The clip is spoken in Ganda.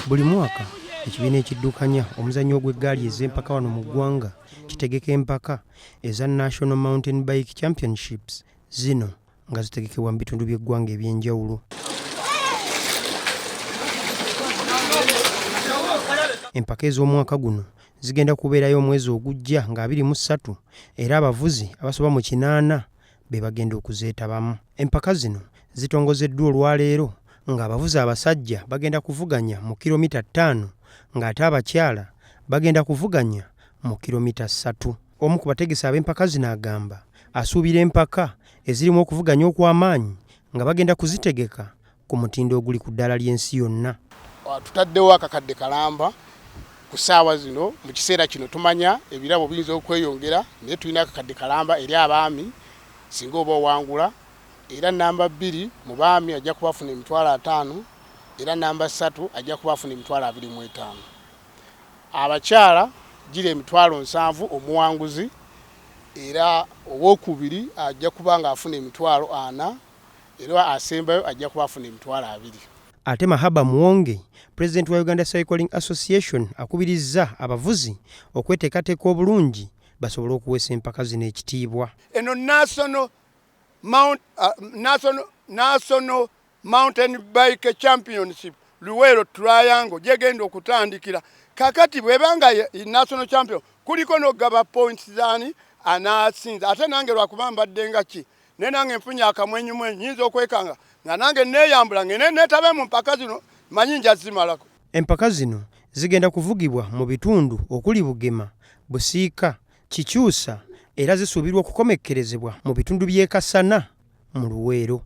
Buli mwaka ekibiina ekiddukanya omuzannyo gw'eggaali ez'empaka wano mu ggwanga kitegeka empaka eza National Mountain Bike Championships zino nga zitegekebwa mu bitundu by'eggwanga eby'enjawulo. Empaka ez'omwaka guno zigenda kubeerayo omwezi ogujja nga 23 era abavuzi abasoba mu 8 be bagenda okuzeetabamu. Empaka zino zitongozeddwa olwaleero nga abavuzi abasajja bagenda kuvuganya mu kilomita 5 ng'ate abakyala bagenda kuvuganya mu kilomita 3. Omu ku bategesi ab'empaka zino agamba asuubira empaka ezirimu okuvuganya okw'amaanyi nga bagenda kuzitegeka ku mutindo oguli ku ddala ly'ensi yonna. Tutaddewo akakadde kalamba ku ssaawa zino. Mu kiseera kino tumanya ebirabo biyinza okweyongera, naye tulina akakadde kalamba eri abaami singa oba owangula. Era namba 2 mu baami ajja kubafuna emitwalo 5 era namba 3 ajja kubafuna emitwalo 25. Abakyala gira emitwalo 7 omuwanguzi era owokubiri ajja kuba nga afuna emitwalo 4 era asembayo ajja kubafuna emitwalo 2. Ate Mahaba Muwonge, President wa Uganda Cycling Association, akubirizza abavuzi okweteekateeka obulungi basobole okuweesa empaka zino ekitiibwa. Eno National Mountain Bike Championship Luweero Triangle gyegenda okutandikira. Kakati bwebanga National Champion kuliko n'ogaba points zani anasinza. Ate nange lwakuba mbadde nga ki ne nange nfunye akamwenyumwenyu nyinza okwekanga nga nange neeyambula ngene neetabe mu mpaka zino manyi nja zimalako. Empaka zino zigenda kuvugibwa mu bitundu okuli Bugema, Busiika, Kikyusa era zisuubirwa okukomekkerezebwa mu bitundu by'e Kasana mu Luweero.